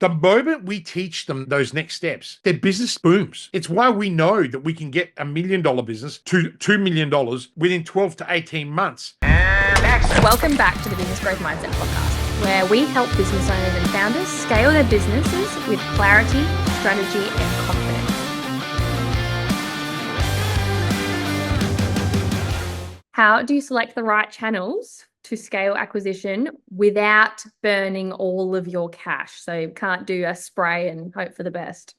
The moment we teach them those next steps, their business booms. It's why we know that we can get $1 million business to $2 million within 12 to 18 months. Welcome back to the Business Growth Mindset Podcast, where we help business owners and founders scale their businesses with clarity, strategy, and confidence. How do you select the right channels to scale acquisition without burning all of your cash? So you can't do a spray and hope for the best.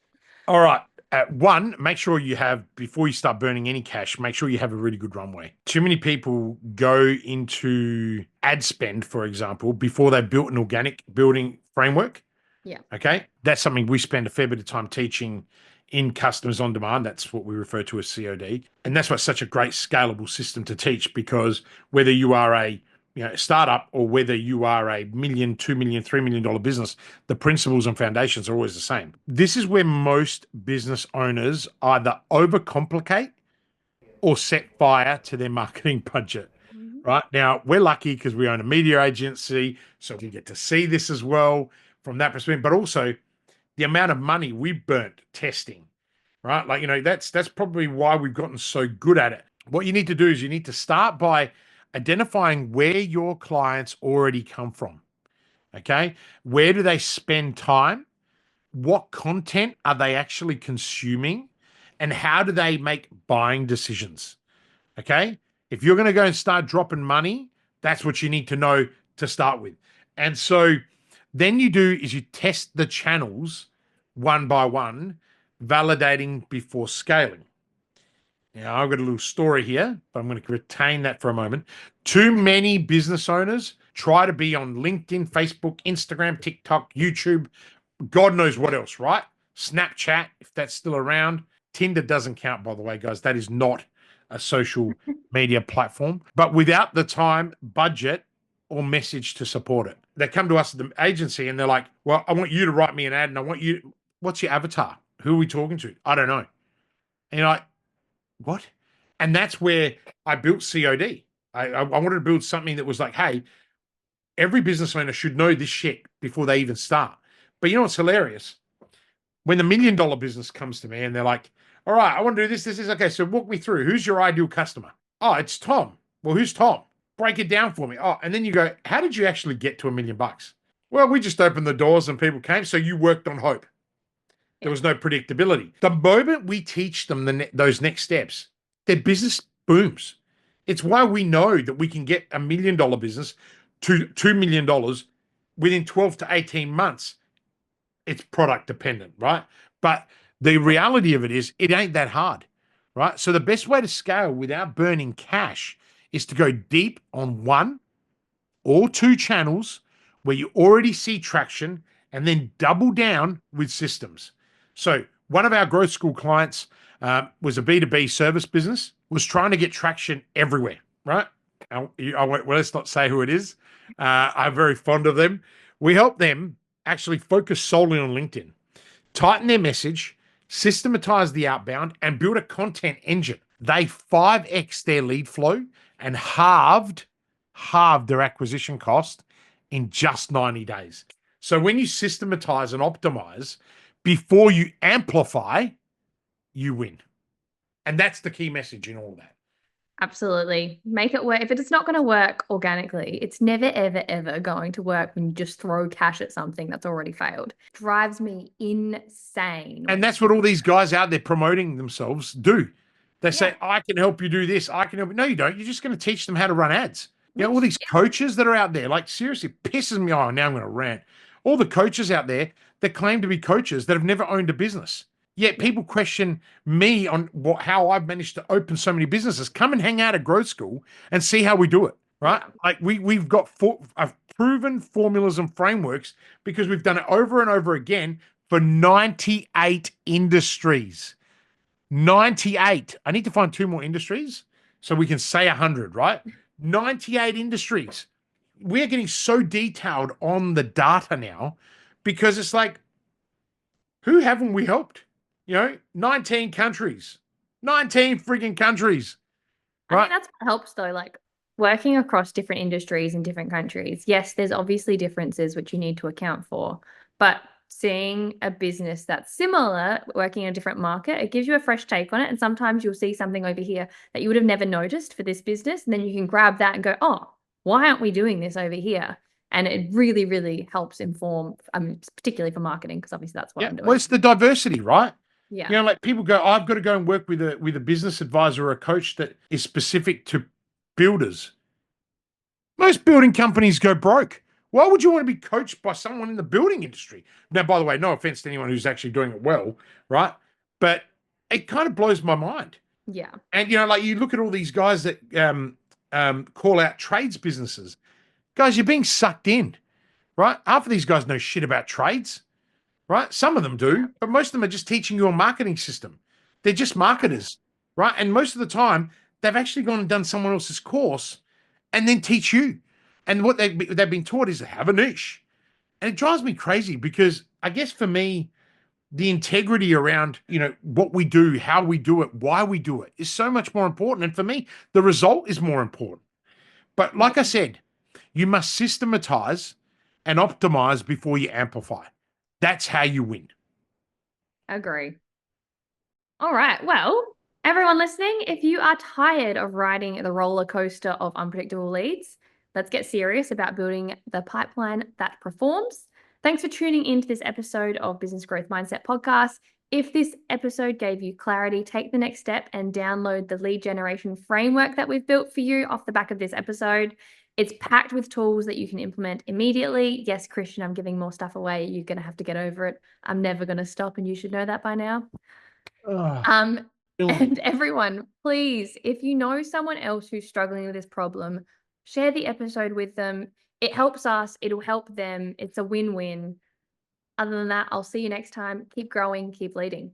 All right. One, make sure you have, before you start burning any cash, make sure you have a really good runway. Too many people go into ad spend, for example, before they've built an organic building framework. Yeah. Okay. That's something we spend a fair bit of time teaching in Customers on Demand. That's what we refer to as COD. And that's why it's such a great scalable system to teach, because whether you are a startup or whether you are a $1 million, $2 million, $3 million business, the principles and foundations are always the same. This is where most business owners either overcomplicate or set fire to their marketing budget. Right now, we're lucky because we own a media agency, so we get to see this as well from that perspective. But also, the amount of money we burnt testing, right? That's probably why we've gotten so good at it. What you need to do is you need to start by identifying where your clients already come from. Okay. Where do they spend time? What content are they actually consuming? And how do they make buying decisions? Okay. If you're going to go and start dropping money, that's what you need to know to start with. And so then you do is you test the channels one by one, validating before scaling. Now, I've got a little story here, but I'm going to retain that for a moment. Too many business owners try to be on LinkedIn, Facebook, Instagram, TikTok, YouTube, God knows what else, right? Snapchat, if that's still around. Tinder doesn't count, by the way, guys. That is not a social media platform, but without the time, budget, or message to support it. They come to us at the agency and they're like, well, I want you to write me an ad and I want you, what's your avatar? Who are we talking to? I don't know. And you're like, what? And that's where I built COD. I wanted to build something that was like, hey, every business owner should know this shit before they even start. But you know what's hilarious? When the $1 million business comes to me and they're like, all right, I want to do this. Okay, so walk me through. Who's your ideal customer? Oh, it's Tom. Well, who's Tom? Break it down for me. Oh, and then you go, how did you actually get to $1 million? Well, we just opened the doors and people came. So you worked on hope. There was no predictability. The moment we teach them those next steps, their business booms. It's why we know that we can get $1 million business to $2 million within 12 to 18 months. It's product dependent, right? But the reality of it is it ain't that hard, right? So the best way to scale without burning cash is to go deep on one or two channels where you already see traction and then double down with systems. So one of our growth school clients was a B2B service business, was trying to get traction everywhere, right? Well, let's not say who it is. I'm very fond of them. We help them actually focus solely on LinkedIn, tighten their message, systematize the outbound, and build a content engine. They 5x their lead flow and halved their acquisition cost in just 90 days. So when you systematize and optimize before you amplify, you win. And that's the key message in all that. Absolutely. Make it work. If it's not going to work organically, it's never, ever, ever going to work when you just throw cash at something that's already failed. Drives me insane. And that's what all these guys out there promoting themselves do. They say, I can help you do this. I can help you. No, you don't. You're just going to teach them how to run ads. You know, all these coaches that are out there, like seriously, pisses me off. Now I'm going to rant. All the coaches out there that claim to be coaches that have never owned a business. Yet people question me on how I've managed to open so many businesses. Come and hang out at growth school and see how we do it, right? Like we've got proven formulas and frameworks because we've done it over and over again for 98 industries. 98. I need to find 2 more industries so we can say 100, right? 98 industries. We're getting so detailed on the data now because it's like, who haven't we helped? 19 countries, 19 frigging countries, right? I think that's what helps though, like working across different industries in different countries. Yes, there's obviously differences which you need to account for, but seeing a business that's similar, working in a different market, it gives you a fresh take on it. And sometimes you'll see something over here that you would have never noticed for this business. And then you can grab that and go, oh, why aren't we doing this over here? And it really, really helps inform, particularly for marketing, because obviously that's what Yeah. I'm Well, doing. it's the diversity, right? Yeah. You know, like people go, I've got to go and work with a business advisor or a coach that is specific to builders. Most building companies go broke. Why would you want to be coached by someone in the building industry? Now, by the way, no offense to anyone who's actually doing it well, right? But it kind of blows my mind. Yeah. And you know, like you look at all these guys that call out trades businesses. Guys, you're being sucked in, right? Half of these guys know shit about trades, right? Some of them Yeah. do, but most of them are just teaching you a marketing system. They're just marketers, right? And most of the time, they've actually gone and done someone else's course and then teach you. And what they've been taught is to have a niche. And it drives me crazy because I guess for me, the integrity around, you know, what we do, how we do it, why we do it is so much more important. And for me, the result is more important. But like I Yeah. said, you must systematize and optimize before you amplify. That's how you win. Agree. All right. Well, everyone listening, if you are tired of riding the roller coaster of unpredictable leads, let's get serious about building the pipeline that performs. Thanks for tuning into this episode of Business Growth Mindset Podcast. If this episode gave you clarity, take the next step and download the lead generation framework that we've built for you off the back of this episode. It's packed with tools that you can implement immediately. Yes, Christian, I'm giving more stuff away. You're going to have to get over it. I'm never going to stop, and you should know that by now. Oh, Um, killing me. and everyone, please, if you know someone else who's struggling with this problem, share the episode with them. It helps us, it'll help them. It's a win-win. Other than that, I'll see you next time. Keep growing, keep leading.